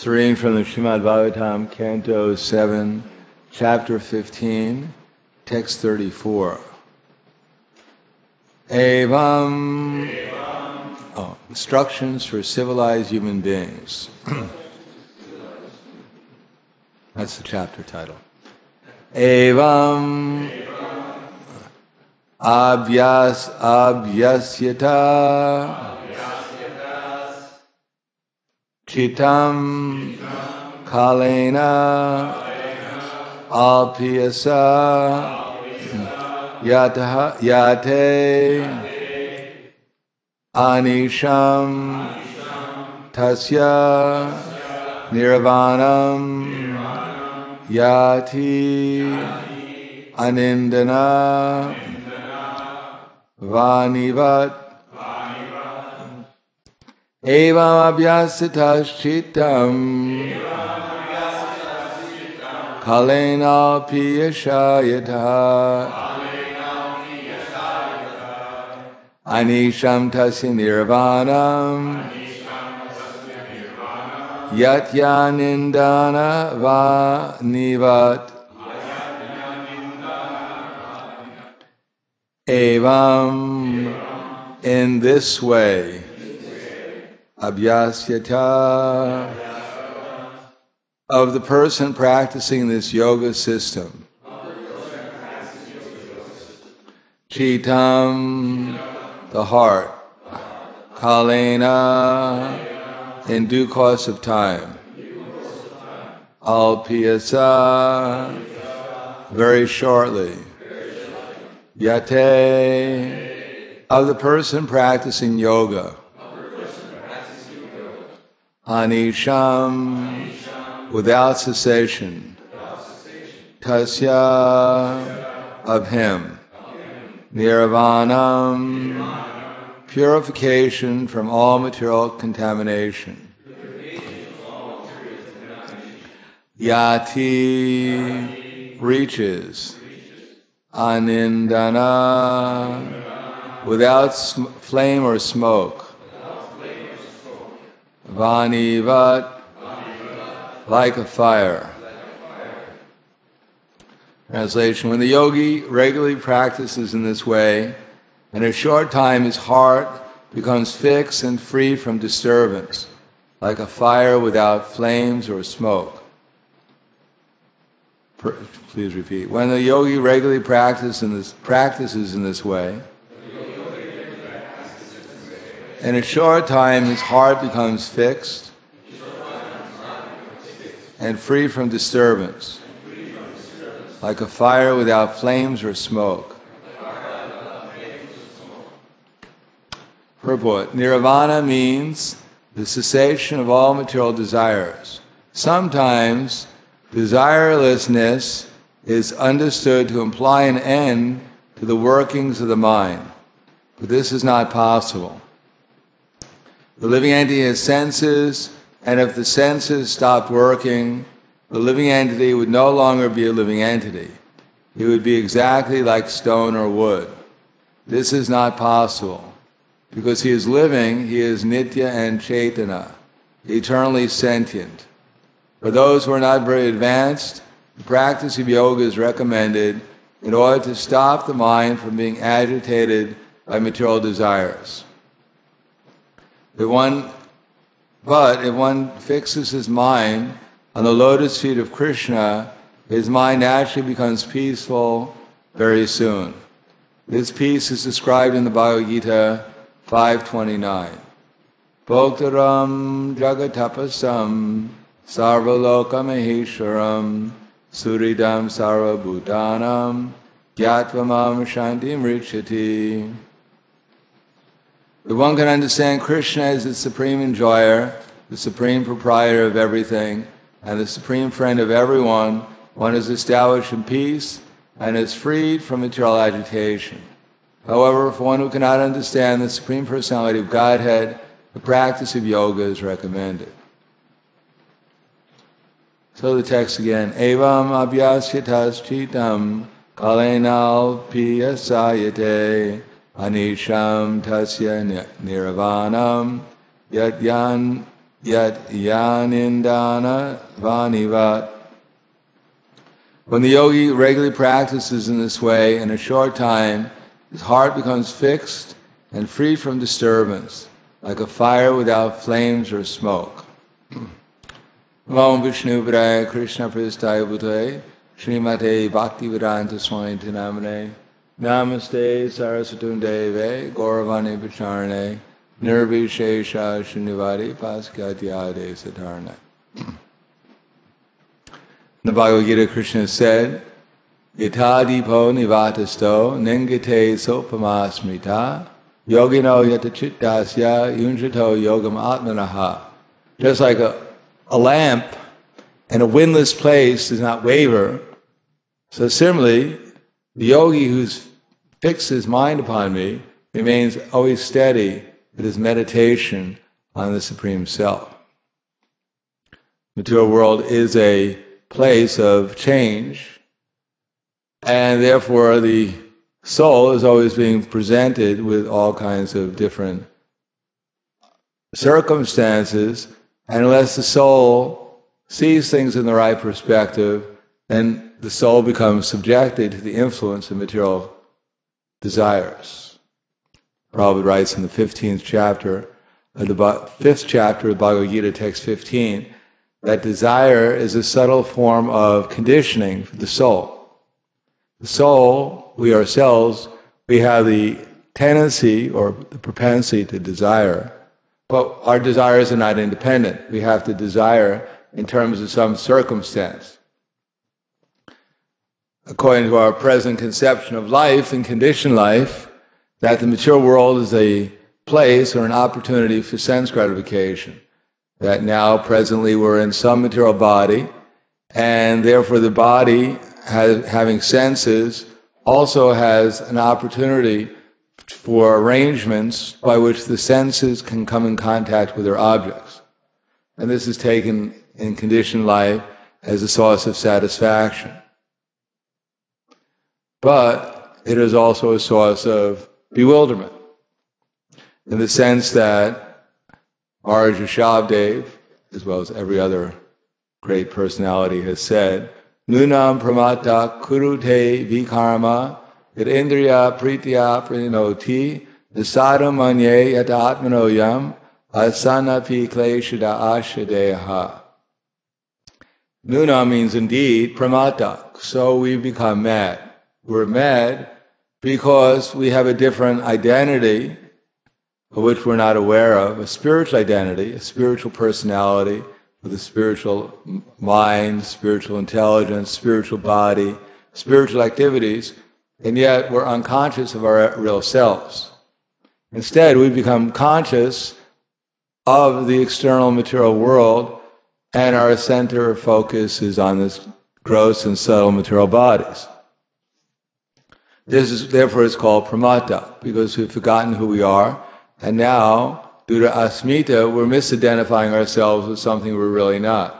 It's a reading from the Srimad Bhagavatam, Canto 7, Chapter 15, Text 34. Instructions for civilized human beings. That's the chapter title. Evam abhyasyata Chitam kalena alpiyasa yate anisham tasya nirvanam yati anindana vanivat Evam abhyasitaśchitam kalena piyashayata anisham tasya nirvanam yatyanindana vanivat Evam in this way Abhyasyata of the person practicing this yoga system. Chitam, the heart. Kalena, in due course of time. Alpiyasa, very shortly. Yate, of the person practicing yoga. Anisham, without cessation. Tasya, of him. Nirvanam, purification from all material contamination. Yati, reaches. Anindana, without flame or smoke. Vanivat, like a fire. Translation: when the yogi regularly practices in this way, in a short time his heart becomes fixed and free from disturbance, like a fire without flames or smoke. Please repeat. When the yogi regularly practices in this way, in a short time, his heart becomes fixed and free from disturbance, like a fire without flames or smoke. Purport: Nirvana means the cessation of all material desires. Sometimes desirelessness is understood to imply an end to the workings of the mind, but this is not possible. The living entity has senses, and if the senses stopped working, the living entity would no longer be a living entity. It would be exactly like stone or wood. This is not possible. Because he is living, he is nitya and cetana, eternally sentient. For those who are not very advanced, the practice of yoga is recommended in order to stop the mind from being agitated by material desires. If one fixes his mind on the lotus feet of Krishna, his mind naturally becomes peaceful very soon. This peace is described in the Bhagavad-gita 5:29. Bhoktaram jagatapasam sarvaloka maheshwaram suridam sarvabhutanam gyatvam shantim richati. If one can understand Krishna as the supreme enjoyer, the supreme proprietor of everything, and the supreme friend of everyone, one is established in peace and is freed from material agitation. However, for one who cannot understand the Supreme Personality of Godhead, the practice of yoga is recommended. So the text again. Evam abhyasyatas chitam kalenal piyasayate anisham tasya nirvanam yatyan yat yanindana vanivat. When the yogi regularly practices in this way, in a short time, his heart becomes fixed and free from disturbance, like a fire without flames or smoke. Om Vishnu Padaya Krishna Pristaya Bhutale Srimate Bhaktivedanta Swami Namane Namaste Saraswatam Deve Gauravani Pacharane Nirvishesha Shrinivari Paskatyade Satarna. In the Bhagavad-gita, Krishna said, Yatadipo nivatasto nengite sopamasmita yogino yatachittasya yunjato yogam atmanaha. Just like a lamp in a windless place does not waver, so similarly, the yogi who's fixed his mind upon me remains always steady with his meditation on the Supreme Self. The material world is a place of change, and therefore the soul is always being presented with all kinds of different circumstances, and unless the soul sees things in the right perspective, then the soul becomes subjected to the influence of material desires. Prabhupada writes in the 15th chapter, the 5th chapter of Bhagavad-gita, text 15, that desire is a subtle form of conditioning for the soul. The soul, we ourselves, we have the tendency or the propensity to desire, but our desires are not independent. We have to desire in terms of some circumstance. According to our present conception of life and conditioned life, that the material world is a place or an opportunity for sense gratification. That now, presently, we're in some material body, and therefore the body, having senses, also has an opportunity for arrangements by which the senses can come in contact with their objects. And this is taken in conditioned life as a source of satisfaction. But it is also a source of bewilderment, in the sense that Maharaj Shabdev, as well as every other great personality, has said, Nunam pramata kurute vikarma yad indriya pritya prinoti dasadam manye yat atmanoyam asanapi kleshada ashadeha. Nuna means indeed pramata, so we become mad. We're mad because we have a different identity of which we're not aware of, a spiritual identity, a spiritual personality with a spiritual mind, spiritual intelligence, spiritual body, spiritual activities, and yet we're unconscious of our real selves. Instead, we become conscious of the external material world, and our center of focus is on this gross and subtle material bodies. This is, therefore, it's called pramata, because we've forgotten who we are, and now, due to asmita, we're misidentifying ourselves with something we're really not.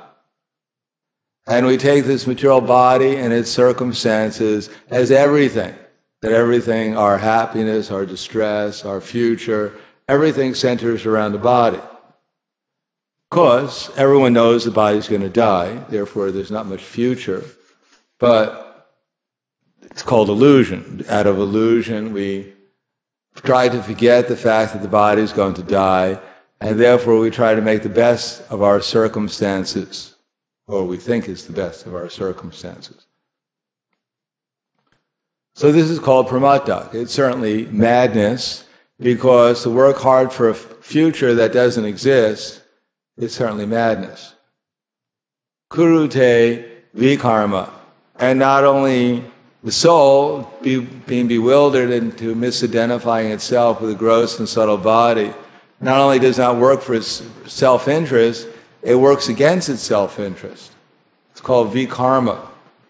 And we take this material body and its circumstances as everything. That everything, our happiness, our distress, our future, everything centers around the body. Of course, everyone knows the body's going to die, therefore there's not much future. But it's called illusion. Out of illusion, we try to forget the fact that the body is going to die, and therefore we try to make the best of our circumstances, or we think is the best of our circumstances. So this is called pramata. It's certainly madness, because to work hard for a future that doesn't exist is certainly madness. Kurute vikarma. And not only the soul being bewildered into misidentifying itself with a gross and subtle body, not only does not work for its self-interest, it works against its self-interest. It's called vikarma.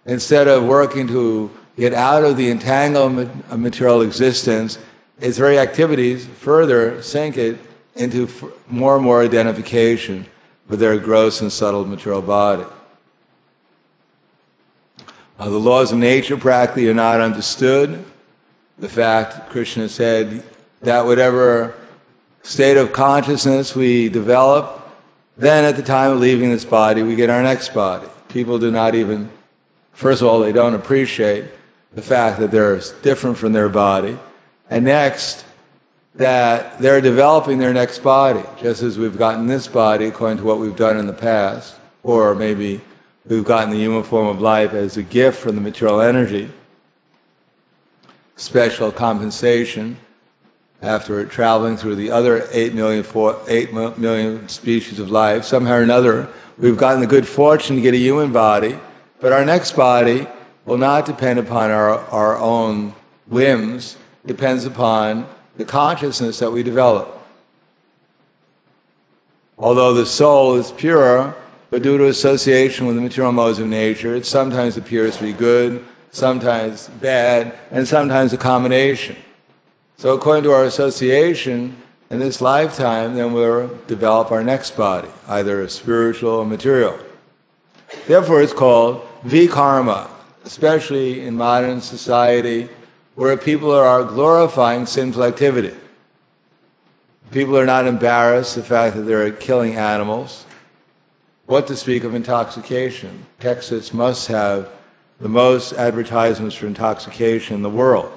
Instead of working to get out of the entanglement of material existence, its very activities further sink it into more and more identification with their gross and subtle material body. The laws of nature practically are not understood. The fact, Krishna said, that whatever state of consciousness we develop, Then at the time of leaving this body, we get our next body. People do not even, first of all, they don't appreciate the fact that they're different from their body. And next, that they're developing their next body, just as we've gotten this body according to what we've done in the past, or maybe we've gotten the human form of life as a gift from the material energy, special compensation after traveling through the other 8 million species of life. Somehow or another, we've gotten the good fortune to get a human body, but our next body will not depend upon our own whims. It depends upon the consciousness that we develop. Although the soul is pure, but due to association with the material modes of nature, it sometimes appears to be good, sometimes bad, and sometimes a combination. So according to our association in this lifetime, then we'll develop our next body, either spiritual or material. Therefore it's called vikarma, especially in modern society where people are glorifying sinful activity. People are not embarrassed the fact that they're killing animals. What to speak of intoxication? Texas must have the most advertisements for intoxication in the world.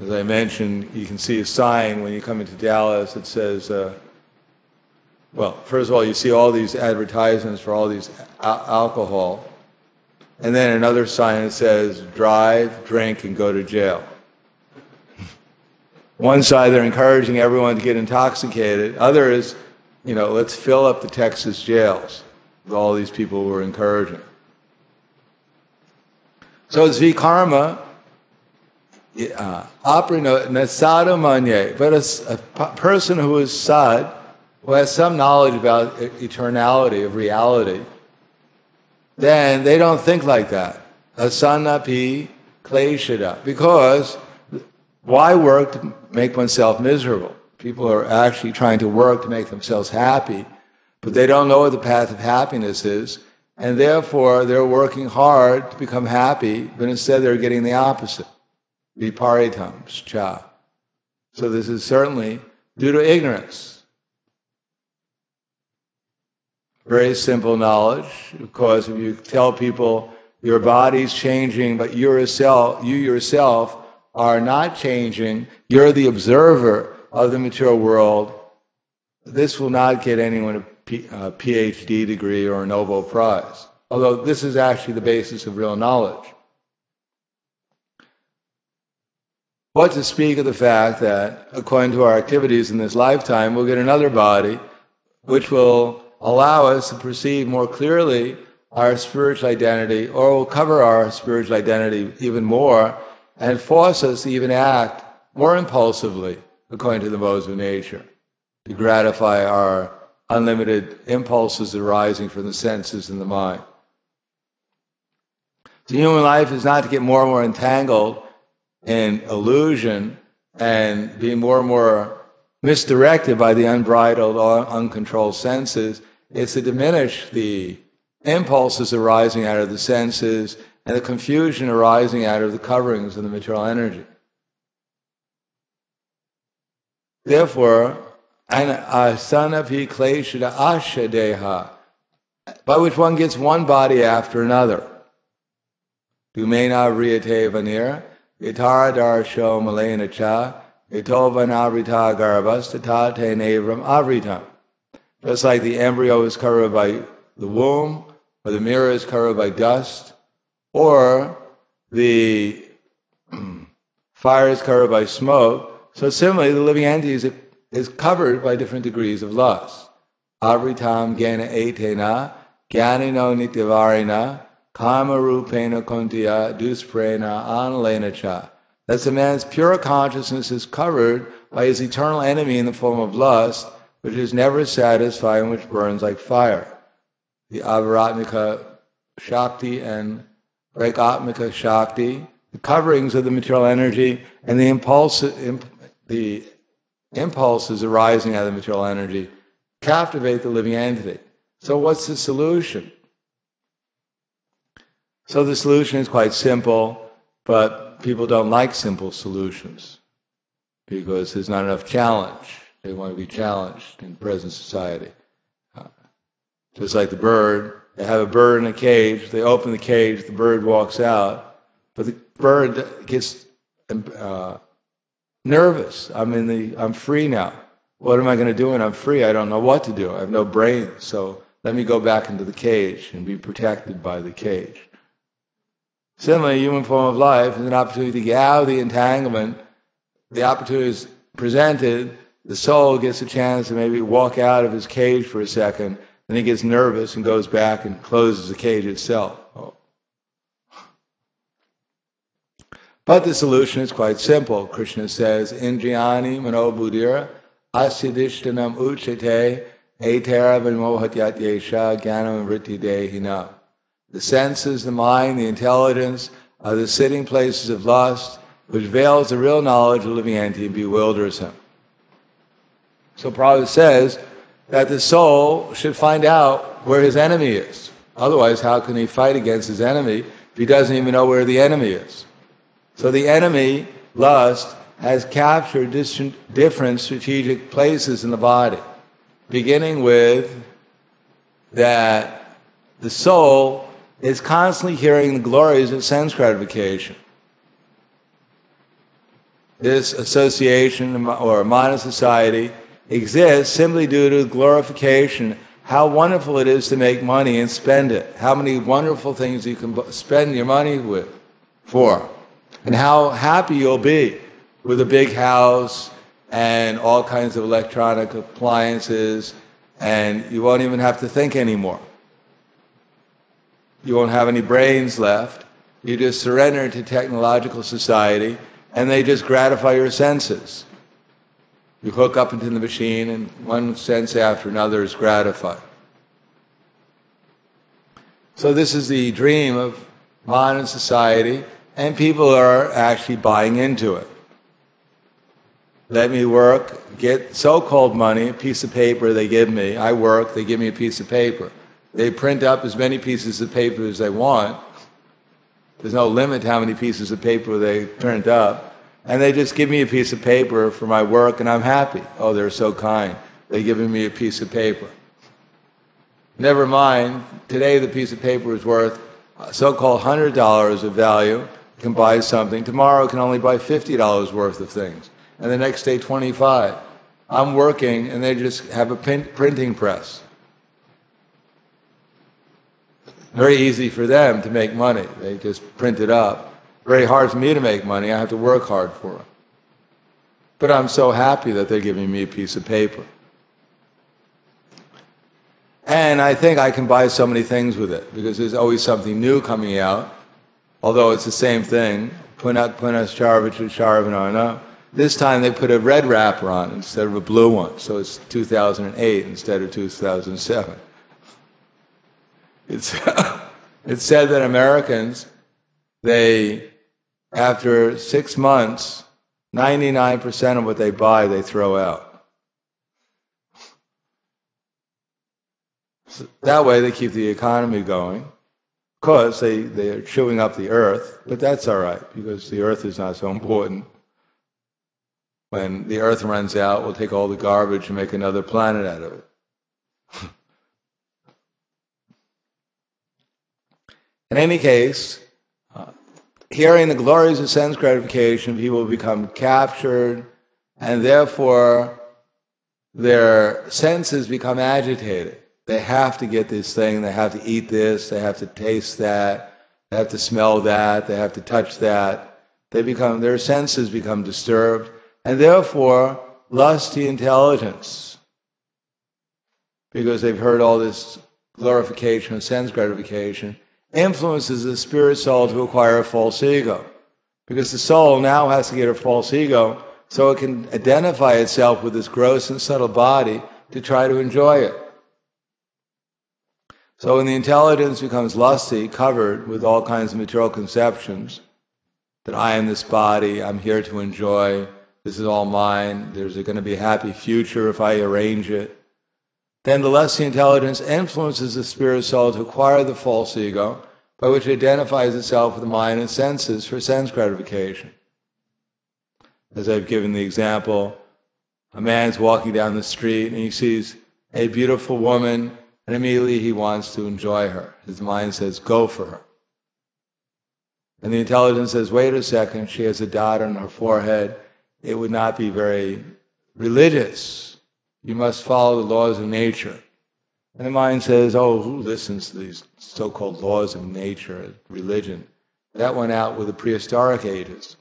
As I mentioned, you can see a sign when you come into Dallas that says, well, first of all, you see all these advertisements for all these alcohol, and then another sign that says, drive, drink, and go to jail. One side, they're encouraging everyone to get intoxicated. Other is, let's fill up the Texas jails with all these people who are encouraging. So it's vikarma, nasado manye, but a person who is sad, who has some knowledge about eternality, of reality, then they don't think like that. Asanapi kleshada. Because why work to make oneself miserable? People are actually trying to work to make themselves happy, but they don't know what the path of happiness is, and therefore they're working hard to become happy, but instead they're getting the opposite. Viparitam cha. So this is certainly due to ignorance. Very simple knowledge, because if you tell people your body's changing, but you yourself are not changing, you're the observer of the material world, this will not get anyone a PhD degree or a Nobel Prize. Although this is actually the basis of real knowledge. What to speak of the fact that, according to our activities in this lifetime, we'll get another body which will allow us to perceive more clearly our spiritual identity, or will cover our spiritual identity even more and force us to even act more impulsively according to the modes of nature, to gratify our unlimited impulses arising from the senses and the mind. The human life is not to get more and more entangled in illusion and be more and more misdirected by the unbridled or uncontrolled senses. It's to diminish the impulses arising out of the senses and the confusion arising out of the coverings of the material energy. Therefore, asanapi kleshada asha deha, by which one gets one body after another. Dumena vriyate vanir, itara darsho malena cha, itovanavrita garbhastata te nevram avritam. Just like the embryo is covered by the womb, or the mirror is covered by dust, or the fire is covered by smoke, so similarly the living entity is covered by different degrees of lust. Avritam gena etena, gyanino nityavarina, kama rupena kuntiya, dusprena analena cha. That's a man's pure consciousness is covered by his eternal enemy in the form of lust, which is never satisfied and which burns like fire. The avaratmika shakti and regatmika shakti, the coverings of the material energy, and the impulses arising out of the material energy captivate the living entity. So what's the solution? So the solution is quite simple, but people don't like simple solutions because there's not enough challenge. They want to be challenged in present society. Just like the bird, they have a bird in a cage, they open the cage, the bird walks out, but the bird gets nervous. I'm free now. What am I going to do when I'm free? I don't know what to do. I have no brain, so let me go back into the cage and be protected by the cage. Similarly, human form of life is an opportunity to get out of the entanglement. The opportunity is presented, the soul gets a chance to maybe walk out of his cage for a second, then he gets nervous and goes back and closes the cage itself. But the solution is quite simple. Krishna says, Indriyani manobuddhira asyadishtanam uchate etara vimohatyat jnanam vritti dehina. The senses, the mind, the intelligence are the sitting places of lust, which veils the real knowledge of living entity and bewilders him. So Prabhupada says that the soul should find out where his enemy is. Otherwise, how can he fight against his enemy if he doesn't even know where the enemy is? So the enemy, lust, has captured different strategic places in the body, beginning with that the soul is constantly hearing the glories of sense gratification. This association or modern society exists simply due to glorification, how wonderful it is to make money and spend it, how many wonderful things you can spend your money for, and how happy you'll be with a big house and all kinds of electronic appliances, and you won't even have to think anymore. You won't have any brains left. You just surrender to technological society, and they just gratify your senses. You hook up into the machine, and one sense after another is gratified. So this is the dream of modern society, and people are actually buying into it. Let me work, get so-called money, a piece of paper they give me. I work, they give me a piece of paper. They print up as many pieces of paper as they want. There's no limit to how many pieces of paper they print up. And they just give me a piece of paper for my work, and I'm happy. Oh, they're so kind. They're giving me a piece of paper. Never mind, today the piece of paper is worth so-called $100 of value. You can buy something. Tomorrow it can only buy $50 worth of things. And the next day, $25. I'm working, and they just have a printing press. Very easy for them to make money. They just print it up. Very hard for me to make money. I have to work hard for it. But I'm so happy that they're giving me a piece of paper. And I think I can buy so many things with it, because there's always something new coming out, although it's the same thing. This time they put a red wrapper on instead of a blue one, so it's 2008 instead of 2007. It's said that Americans, after 6 months, 99% of what they buy, they throw out. So that way they keep the economy going. Of course, they are chewing up the earth, but that's all right, because the earth is not so important. When the earth runs out, we'll take all the garbage and make another planet out of it. In any case, hearing the glories of sense gratification, people become captured, and therefore their senses become agitated. They have to get this thing, they have to eat this, they have to taste that, they have to smell that, they have to touch that. Their senses become disturbed, and therefore lusty intelligence, because they've heard all this glorification of sense gratification, influences the spirit soul to acquire a false ego. Because the soul now has to get a false ego so it can identify itself with this gross and subtle body to try to enjoy it. So when the intelligence becomes lusty, covered with all kinds of material conceptions, that I am this body, I'm here to enjoy, this is all mine, there's going to be a happy future if I arrange it, then the lusty intelligence influences the spirit soul to acquire the false ego, by which it identifies itself with the mind and senses for sense gratification. As I've given the example, a man's walking down the street and he sees a beautiful woman and immediately he wants to enjoy her. His mind says, go for her. And the intelligence says, wait a second, she has a dot on her forehead. It would not be very religious. You must follow the laws of nature. And the mind says, oh, who listens to these so-called laws of nature, religion? That went out with the prehistoric ages.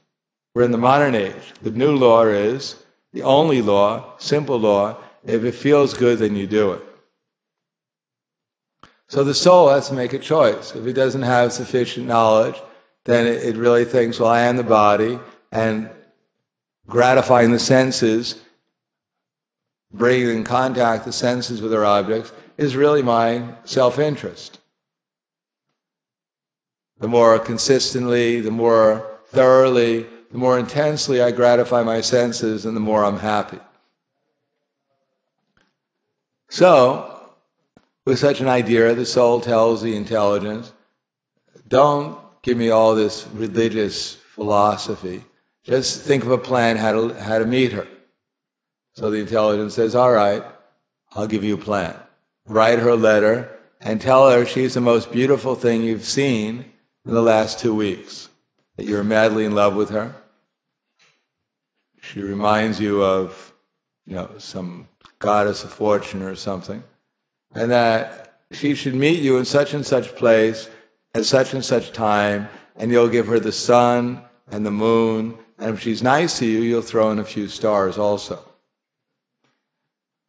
We're in the modern age. The new law is, the only law, simple law, if it feels good, then you do it. So the soul has to make a choice. If it doesn't have sufficient knowledge, then it really thinks, well, I am the body, and gratifying the senses, bringing in contact the senses with their objects, is really my self-interest. The more consistently, the more thoroughly, the more intensely I gratify my senses, and the more I'm happy. So, with such an idea, the soul tells the intelligence, don't give me all this religious philosophy. Just think of a plan how to meet her. So the intelligence says, all right, I'll give you a plan. Write her a letter and tell her she's the most beautiful thing you've seen in the last 2 weeks. That you're madly in love with her. She reminds you of, some goddess of fortune or something. And that she should meet you in such and such place at such and such time, and you'll give her the sun and the moon, and if she's nice to you, you'll throw in a few stars also.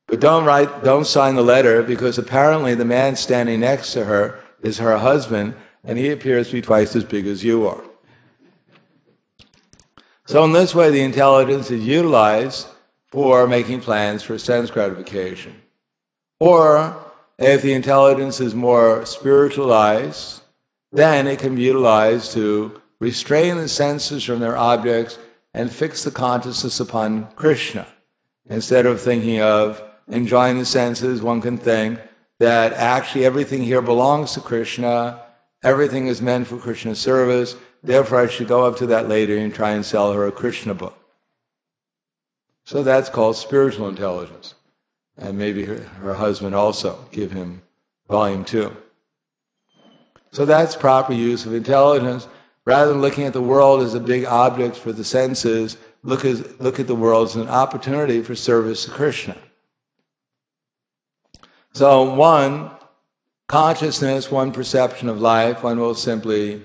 But don't sign the letter, because apparently the man standing next to her is her husband, and he appears to be twice as big as you are. So in this way, the intelligence is utilized for making plans for sense gratification. Or, if the intelligence is more spiritualized, then it can be utilized to restrain the senses from their objects and fix the consciousness upon Krishna. Instead of thinking of enjoying the senses, one can think that actually everything here belongs to Krishna, everything is meant for Krishna's service, therefore I should go up to that lady and try and sell her a Krishna book. So that's called spiritual intelligence. And maybe her husband also, give him volume 2. So that's proper use of intelligence. Rather than looking at the world as a big object for the senses, look at the world as an opportunity for service to Krishna. So one consciousness, one perception of life, one will simply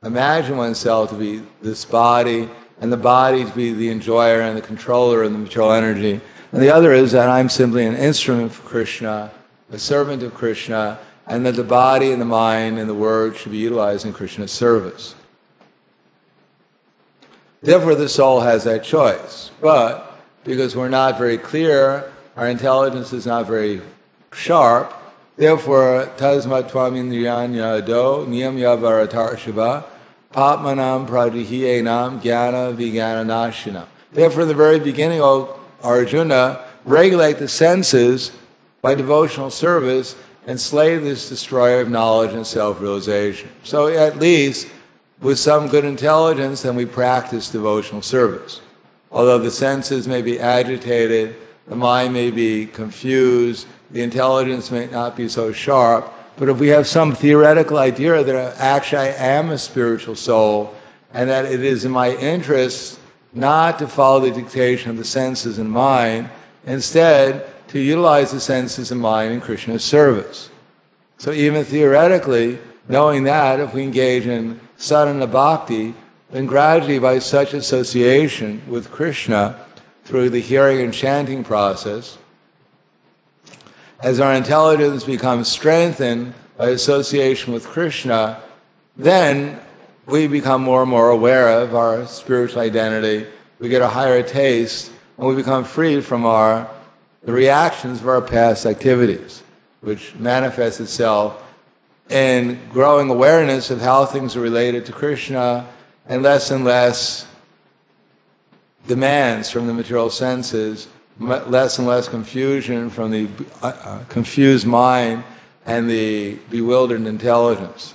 imagine oneself to be this body, and the body to be the enjoyer and the controller of the material energy. And the other is that I'm simply an instrument for Krishna, a servant of Krishna, and that the body and the mind and the word should be utilized in Krishna's service. Therefore, the soul has that choice. But because we're not very clear, our intelligence is not very sharp, therefore, tasmat tvam indriyanya do niyam yavaratar shiva papmanam pradihiyenam jnana vijnana nashinam. Therefore, in the very beginning, O Arjuna, regulate the senses by devotional service and slay this destroyer of knowledge and self-realization. So at least, with some good intelligence, then we practice devotional service. Although the senses may be agitated, the mind may be confused, the intelligence may not be so sharp, but if we have some theoretical idea that actually I am a spiritual soul, and that it is in my interest not to follow the dictation of the senses and mind, instead to utilize the senses and mind in Krishna's service. So even theoretically, knowing that if we engage in sadhana bhakti, then gradually by such association with Krishna through the hearing and chanting process, as our intelligence becomes strengthened by association with Krishna, then we become more and more aware of our spiritual identity, we get a higher taste, and we become free from the reactions of our past activities, which manifests itself in growing awareness of how things are related to Krishna, and less demands from the material senses, less and less confusion from the confused mind and the bewildered intelligence.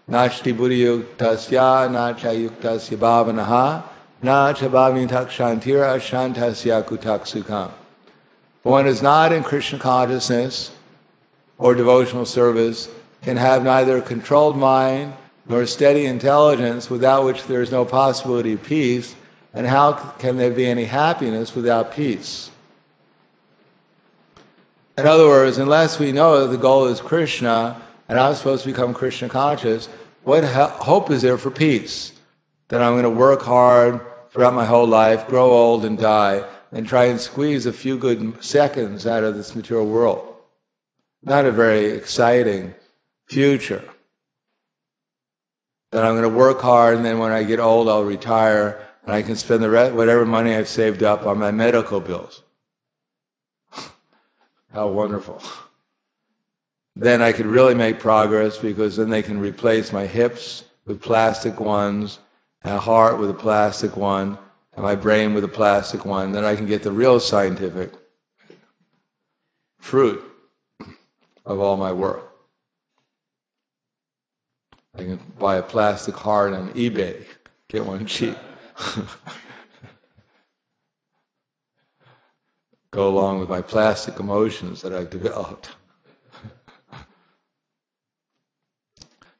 Nachti buddhi yuktasya, nacha yuktasya bhavanaha, Na chabhavintak shantira shantasya kutak sukham. One is not in Krishna consciousness or devotional service can have neither a controlled mind nor steady intelligence, without which there is no possibility of peace. And how can there be any happiness without peace? In other words, unless we know that the goal is Krishna, and I'm supposed to become Krishna conscious, what hope is there for peace? That I'm going to work hard throughout my whole life, grow old and die, and try and squeeze a few good seconds out of this material world. Not a very exciting future. That I'm going to work hard, and then when I get old, I'll retire, and I can spend the rest, whatever money I've saved up on my medical bills. How wonderful. Then I could really make progress, because then they can replace my hips with plastic ones, and a heart with a plastic one, and my brain with a plastic one. Then I can get the real scientific fruit of all my work. I can buy a plastic heart on eBay, get one cheap. Go along with my plastic emotions that I've developed.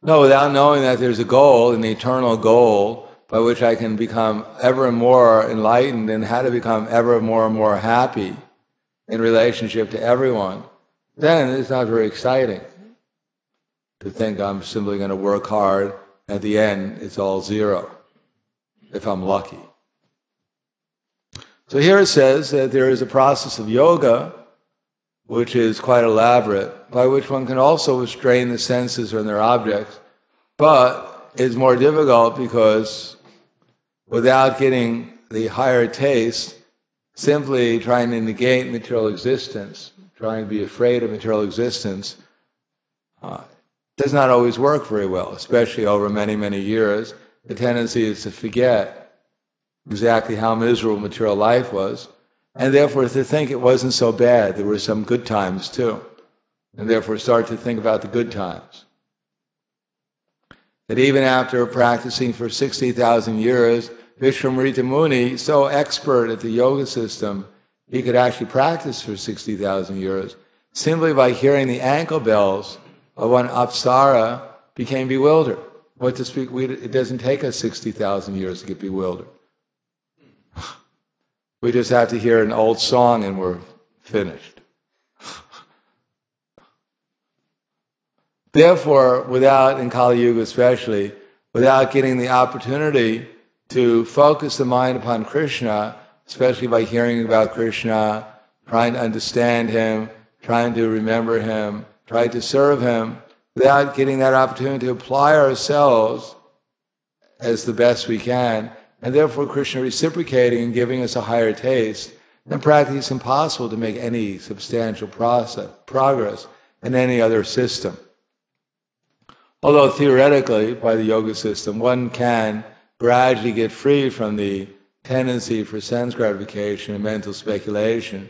No, without knowing that there's a goal, an eternal goal, by which I can become ever more enlightened and how to become ever more and more happy in relationship to everyone, then it's not very exciting to think I'm simply going to work hard. At the end, it's all zero, if I'm lucky. So here it says that there is a process of yoga, which is quite elaborate, by which one can also restrain the senses from their objects, but it's more difficult because without getting the higher taste, simply trying to negate material existence, trying to be afraid of material existence, does not always work very well, especially over many, many years. The tendency is to forget exactly how miserable material life was, and therefore to think it wasn't so bad. There were some good times too, and therefore start to think about the good times. That even after practicing for 60,000 years, Vishwamrita Muni, so expert at the yoga system, he could actually practice for 60,000 years, simply by hearing the ankle bells of one apsara, became bewildered. What to speak? It doesn't take us 60,000 years to get bewildered. We just have to hear an old song and we're finished. Therefore, in Kali Yuga especially, without getting the opportunity to focus the mind upon Krishna, especially by hearing about Krishna, trying to understand Him, trying to remember Him, trying to serve Him, without getting that opportunity to apply ourselves as the best we can, and therefore Krishna reciprocating and giving us a higher taste, then practically it's impossible to make any substantial progress in any other system. Although theoretically, by the yoga system, one can gradually get free from the tendency for sense gratification and mental speculation.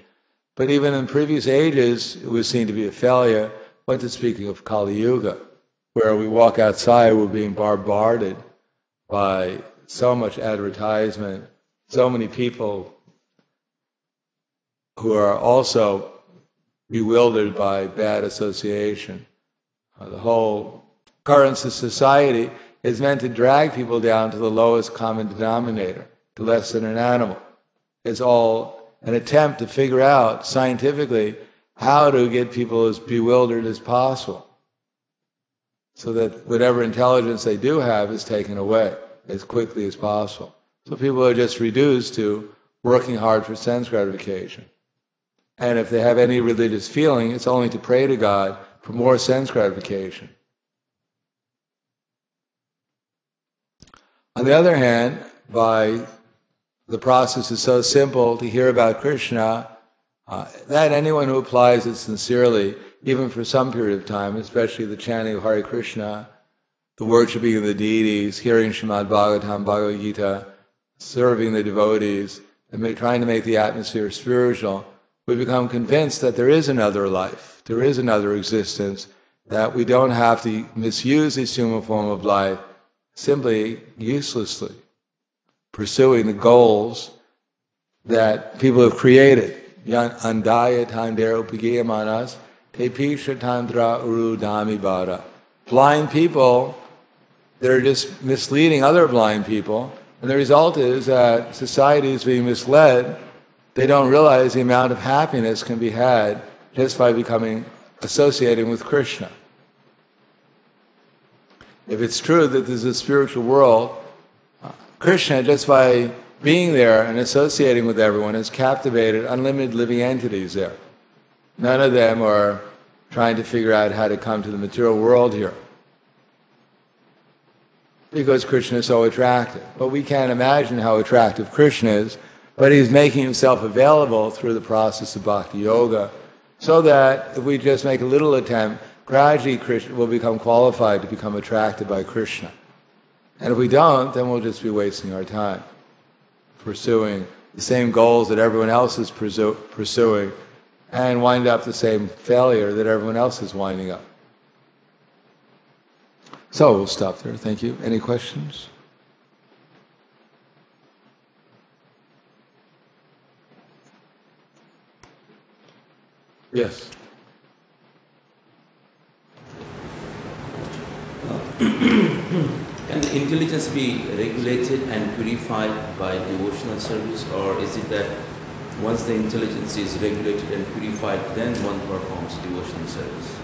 But even in previous ages, it was seen to be a failure. What to speak of Kali Yuga, where we walk outside, we're being bombarded by so much advertisement, so many people who are also bewildered by bad association. The whole currents of society is meant to drag people down to the lowest common denominator, to less than an animal. It's all an attempt to figure out scientifically how to get people as bewildered as possible, so that whatever intelligence they do have is taken away as quickly as possible. So people are just reduced to working hard for sense gratification. And if they have any religious feeling, it's only to pray to God for more sense gratification. On the other hand, the process is so simple to hear about Krishna, that anyone who applies it sincerely, even for some period of time, especially the chanting of Hare Krishna, the worshipping of the deities, hearing Srimad Bhagavatam, Bhagavad-gita, serving the devotees, and trying to make the atmosphere spiritual, we become convinced that there is another life, there is another existence, that we don't have to misuse this human form of life simply uselessly. pursuing the goals that people have created. Yan andaya tandero pigiyamanas tepisha tandra urudami bara. Blind people, they're just misleading other blind people, and the result is that society is being misled. They don't realize the amount of happiness can be had just by associating with Krishna. If it's true that there's a spiritual world, Krishna, just by being there and associating with everyone, has captivated unlimited living entities there. None of them are trying to figure out how to come to the material world here, because Krishna is so attractive. But we can't imagine how attractive Krishna is, but he's making himself available through the process of bhakti yoga, so that if we just make a little attempt, gradually Krishna will become qualified to become attracted by Krishna. And if we don't, then we'll just be wasting our time pursuing the same goals that everyone else is pursuing, and wind up the same failure that everyone else is winding up. So we'll stop there. Thank you. Any questions? Yes. Can the intelligence be regulated and purified by devotional service, or is it that once the intelligence is regulated and purified, then one performs devotional service?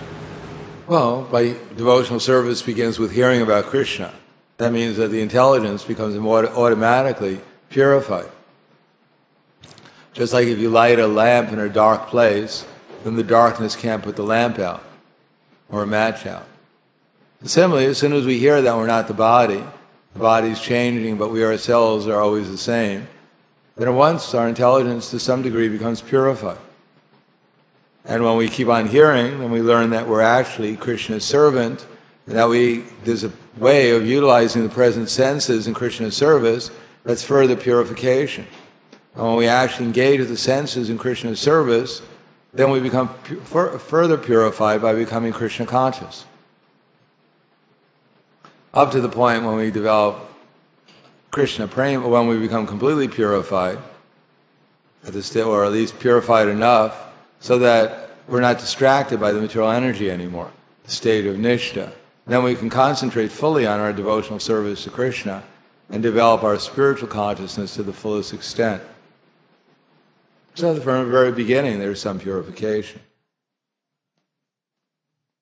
Well, by devotional service begins with hearing about Krishna. That means that the intelligence becomes automatically purified. Just like if you light a lamp in a dark place, then the darkness can't put the lamp out or a match out. Similarly, as soon as we hear that we're not the body's changing, but we ourselves are always the same, then at once our intelligence to some degree becomes purified. And when we keep on hearing, then we learn that we're actually Krishna's servant, and that there's a way of utilizing the present senses in Krishna's service that's further purification. And when we actually engage with the senses in Krishna's service, then we become further purified by becoming Krishna conscious. Up to the point when we develop Krishna prema, when we become completely purified, or at least purified enough so that we're not distracted by the material energy anymore, the state of nitya. Then we can concentrate fully on our devotional service to Krishna and develop our spiritual consciousness to the fullest extent. So from the very beginning there's some purification.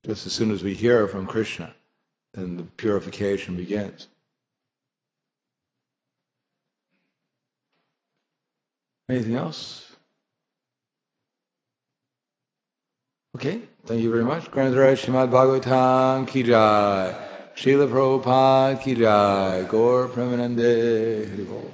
Just as soon as we hear from Krishna, then the purification begins. Anything else? Okay, thank you very much. Grantaraj Srimad Bhagavatam ki jai. Srila Prabhupada ki jai. Gaur Premanande Hari Bol.